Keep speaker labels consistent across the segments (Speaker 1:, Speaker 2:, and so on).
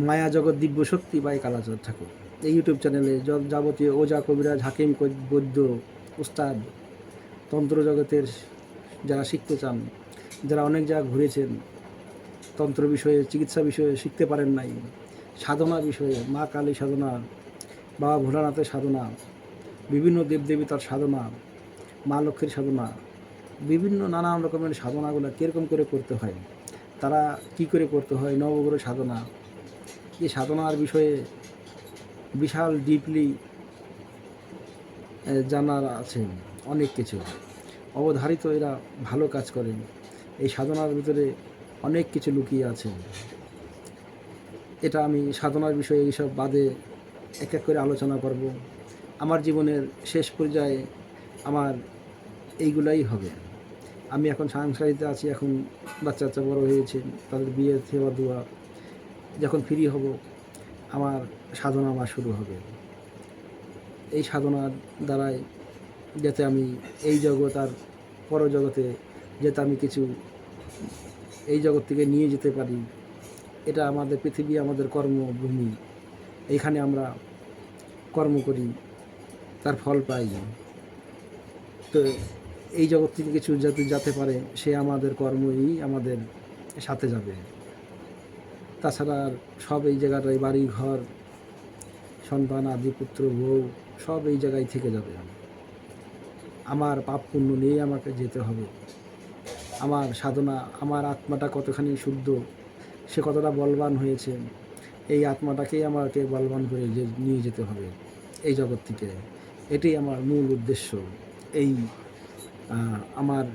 Speaker 1: মায়া জগৎ দিব্য শক্তি বাই কালাচাঁদ ঠাকুর। এই ইউটিউব চ্যানেলে যাবতীয় ওজা কবিরাজ হাকিম বৈদ্য উস্তাদ তন্ত্র জগতের যারা শিখতে চান, যারা অনেক জায়গা ঘুরেছেন, তন্ত্র বিষয়ে চিকিৎসা বিষয়ে শিখতে পারেন নাই, সাধনা বিষয়ে মা কালী সাধনা, বাবা ভোলানাথের সাধনা, বিভিন্ন দেবদেবতার সাধনা, মা লক্ষ্মীর সাধনা, বিভিন্ন নানান রকমের সাধনাগুলো কীরকম করে করতে হয়, তারা কি করে করতে হয়, নবগ্রহ সাধনা, এই সাধনার বিষয়ে বিশাল ডিপলি জানার আছে অনেক কিছু অবধারিত। এরা ভালো কাজ করেন, এই সাধনার ভিতরে অনেক কিছু লুকিয়ে আছে। এটা আমি সাধনার বিষয়ে এইসব বাদে এক এক করে আলোচনা করব। আমার জীবনের শেষ পর্যায়ে আমার এইগুলাই হবে। আমি এখন সাংসারিতে আছি, এখন বাচ্চা বাচ্চা বড়ো হয়েছে, তাদের বিয়ে সেবা দেওয়া, যখন ফ্রি হব আমার সাধনা আমার শুরু হবে। এই সাধনার দ্বারাই যাতে আমি এই জগৎ আর পরজগতে যাতে আমি কিছু এই জগৎ থেকে নিয়ে যেতে পারি। এটা আমাদের পৃথিবী, আমাদের কর্মভূমি, এইখানে আমরা কর্ম করি, তার ফল পাই। তো এই জগৎ থেকে কিছু যাতে যেতে পারে, সে আমাদের কর্মই আমাদের সাথে যাবে। তাছাড়া আর সব এই জায়গাটায় বাড়ি ঘর সন্তান আদি পুত্র বউ সব এই জায়গায় থেকে যাবে। আমার পাপ পুণ্য নিয়ে আমাকে যেতে হবে। আমার সাধনা, আমার আত্মাটা কতখানি শুদ্ধ, সে কতটা বলবান হয়েছে, এই আত্মাটাকেই আমাকে বলবান করে নিয়ে যেতে হবে এই জগৎ থেকে। এটাই আমার মূল উদ্দেশ্য। এই আমার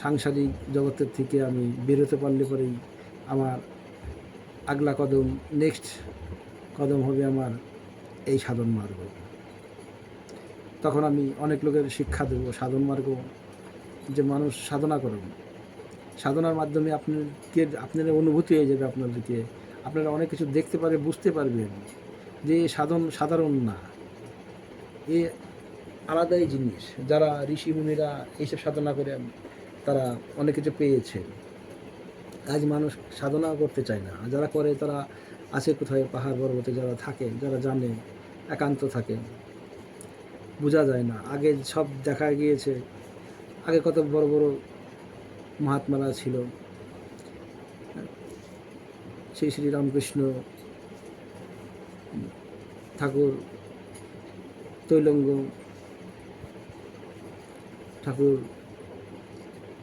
Speaker 1: সাংসারিক জগতের থেকে আমি বেরোতে পারলে পরেই আমার আগলা কদম, নেক্সট কদম হবে আমার এই সাধন মার্গ। তখন আমি অনেক লোকের শিক্ষা দেব সাধন মার্গ, যে মানুষ সাধনা করুন। সাধনার মাধ্যমে আপনারা অনুভূতি হয়ে যাবে, আপনারা অনেক কিছু দেখতে পারে, বুঝতে পারবেন যে সাধন সাধারণ না, এ আলাদাই জিনিস। যারা ঋষি মুনিরা এইসব সাধনা করে তারা অনেক কিছু পেয়েছে। আজ মানুষ সাধনা করতে চায় না, যারা করে তারা আছে কোথায় পাহাড় পর্বতে, যারা থাকে, যারা জানে, একান্ত থাকে, বোঝা যায় না। আগে সব দেখা গিয়েছে, আগে কত বড় বড় মহাত্মারা ছিল, শ্রী শ্রী রামকৃষ্ণ ঠাকুর, তৈলঙ্গ ঠাকুর,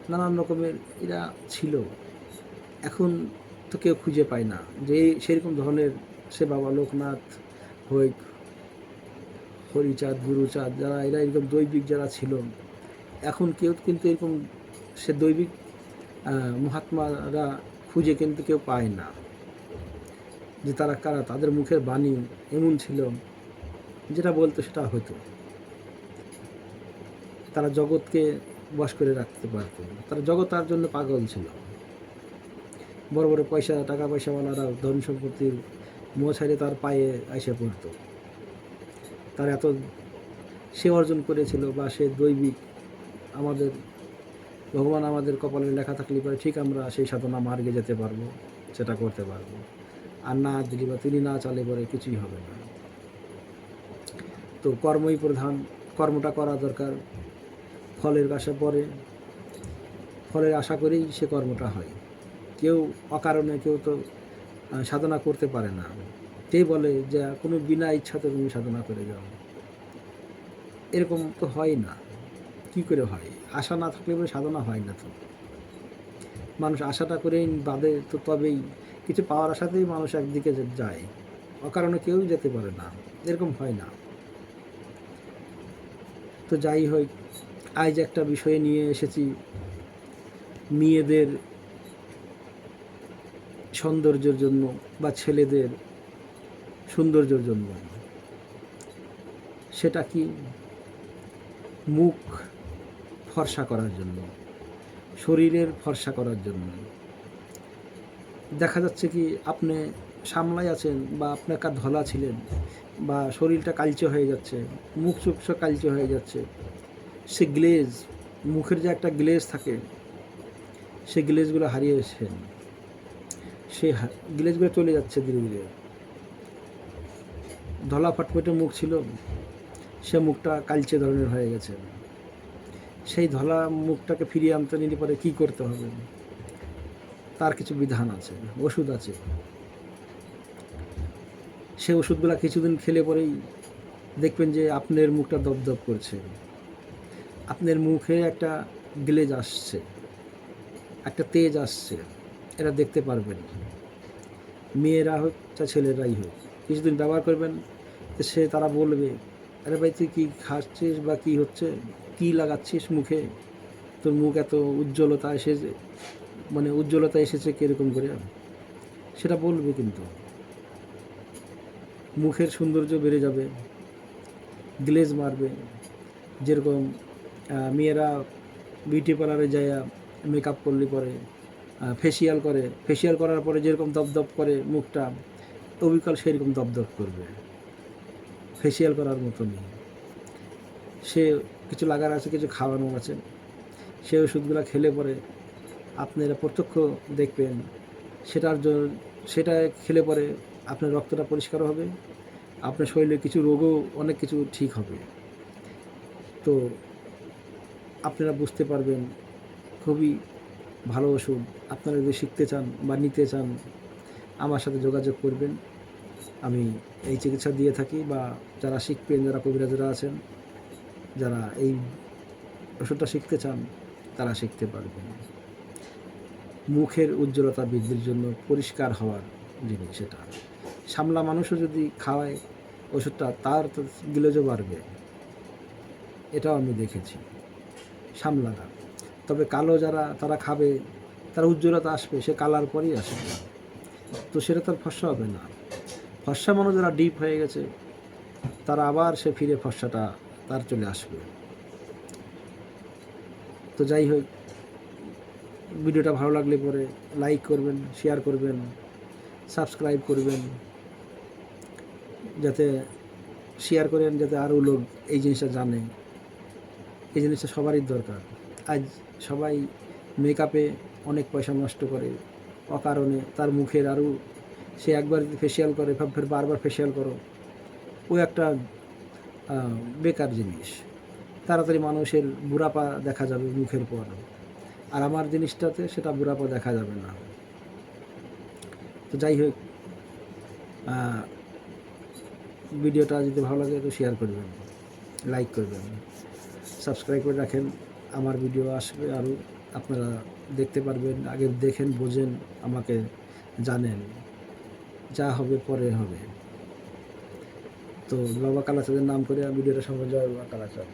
Speaker 1: নানান রকমের এরা ছিল। এখন তো কেউ খুঁজে পায় না যে সেরকম ধরনের, সে বাবা লোকনাথ হই, হরিচাঁদ, গুরুচাঁদ, যারা এরা এরকম দৈবিক যারা ছিল, এখন কেউ কিন্তু এরকম সে দৈবিক মহাত্মারা খুঁজে কিন্তু কেউ পায় না, যে তারা কারা, তাদের মুখের বাণী এমন ছিল যেটা বলতো সেটা হতো। তারা জগৎকে বশ করে রাখতে পারত, তারা জগৎ তার জন্য পাগল ছিল। বড় বড় টাকা পয়সাওয়ালারা ধন সম্পত্তির মোহ ছাড়ে তার পায়ে এসে পড়ত। তার এত সে অর্জন করেছিল, বা সে দৈবিক, আমাদের ভগবান আমাদের কপালে লেখা থাকলে পরে ঠিক আমরা সেই সাধনা মার্গে যেতে পারবো, সেটা করতে পারবো। আর না দিলি বা তিনি না চালে পরে কিছুই হবে না। তো কর্মই প্রধান, কর্মটা করা দরকার। ফলের আশা পরে, ফলের আশা করেই সে কর্মটা হয়। কেউ অকারণে কেউ তো সাধনা করতে পারে না। কে বলে যে কোনো বিনা ইচ্ছাতে তুমি সাধনা করে যাও, এরকম তো হয় না। কি করে হয়? আশা না থাকলে পরে সাধনা হয় না। তো মানুষ আশাটা করেই বাদে, তো তবেই কিছু পাওয়ার আশাতেই মানুষ একদিকে যায়, অকারণে কেউই যেতে পারে না, এরকম হয় না। তো যাই হোক, আজ একটা বিষয় নিয়ে এসেছি, মেয়েদের সৌন্দর্যের জন্য বা ছেলেদের সৌন্দর্যের জন্য। সেটা কি? মুখ ফর্সা করার জন্য, শরীরের ফর্সা করার জন্য। দেখা যাচ্ছে কি আপনি সামলাই আছেন, বা আপনার কার ধলা ছিলেন, বা শরীরটা কালচে হয়ে যাচ্ছে, মুখ চোখ কালচে হয়ে যাচ্ছে, সে গ্লেজ, মুখের যে একটা গ্লেজ থাকে, সে গ্লেজগুলো হারিয়েছেন। সেই গ্লেজগুলো চলে যাচ্ছে ধীরে ধীরে। ধলা ফটফটে মুখ ছিল, সে মুখটা কালচে ধরনের হয়ে গেছে। সেই ধলা মুখটাকে ফিরিয়ে আনতে নিলে পরে কী করতে হবে, তার কিছু বিধান আছে, ওষুধ আছে। সে ওষুধগুলো কিছুদিন খেলে পরেই দেখবেন যে আপনার মুখটা দপদপ করছে, আপনার মুখে একটা গ্লেজ আসছে, একটা তেজ আসছে, এটা দেখতে পারবেন। মেয়েরা হোক চা ছেলেরাই হোক, কিছুদিন ব্যবহার করবেন, তো তারা বলবে, আরে ভাই তুই কী খাচ্ছিস বা কী হচ্ছে, কী লাগাচ্ছিস মুখে, তোর মুখ এত উজ্জ্বলতা এসেছে, মানে উজ্জ্বলতা এসেছে কীরকম করে, সেটা বলবে। কিন্তু মুখের সৌন্দর্য বেড়ে যাবে, গ্লেজ মারবে। যেরকম মেয়েরা বিউটি পার্লারে যায় মেকআপ করলে পরে ফেসিয়াল করে, ফেসিয়াল করার পরে যেরকম দপদপ করে মুখটা, অবিকাল সেরকম দপদপ করবে, ফেসিয়াল করার মতনই। সে কিছু লাগার আছে, কিছু খাওয়ানো আছে, সে ওষুধগুলো খেলে পরে আপনারা প্রত্যক্ষ দেখবেন। সেটা খেলে পরে আপনার রক্তটা পরিষ্কার হবে, আপনার শরীরে কিছু রোগও অনেক কিছু ঠিক হবে। তো আপনারা বুঝতে পারবেন, খুবই ভালো ওষুধ। আপনারা যদি শিখতে চান বা নিতে চান, আমার সাথে যোগাযোগ করবেন। আমি এই চিকিৎসা দিয়ে থাকি, বা যারা শিখবেন, যারা কবিরাজরা আছেন, যারা এই ওষুধটা শিখতে চান, তারা শিখতে পারবেন। মুখের উজ্জ্বলতা বৃদ্ধির জন্য পরিষ্কার হওয়ার জিনিস এটা। সামলা মানুষও যদি খাওয়ায় ওষুধটা, তার তো গ্লেজও বাড়বে, এটাও আমি দেখেছি সামলাটা। তবে কালো যারা তারা খাবে, তার উজ্জ্বলতা আসবে, সে কালার পরেই আসবে, তো সেটা তার ফর্সা হবে না। ফর্সা মানুষ যারা ডিপ হয়ে গেছে, তারা আবার সে ফিরে ফর্সাটা তার চলে আসবে। তো যাই হোক, ভিডিওটা ভালো লাগলে পরে লাইক করবেন, শেয়ার করবেন, সাবস্ক্রাইব করবেন, যাতে শেয়ার করেন, যাতে আরও লোক এই জিনিসটা জানে। এই জিনিসটা সবারই দরকার। আজ সবাই মেকআপে অনেক পয়সা নষ্ট করে অকারণে, তার মুখের আরও সে একবার ফেসিয়াল করে, ফের বারবার ফেসিয়াল করো, ও একটা বেকার জিনিস। তাড়াতাড়ি মানুষের বুড়াপা দেখা যাবে মুখের পর, আর আমার জিনিসটাতে সেটা বুড়াপা দেখা যাবে না। তো যাই হোক, ভিডিওটা যদি ভালো লাগে তো শেয়ার করবেন, লাইক করবেন, সাবস্ক্রাইব করে রাখেন। আমার ভিডিও আসবে আরও, আপনারা দেখতে পারবেন। আগে দেখেন, বোঝেন, আমাকে জানেন, যা হবে পরে হবে। তো বাবা কালাচাঁদের নাম করে ভিডিওটা সবাই জয় বাবা কালাচাঁদ।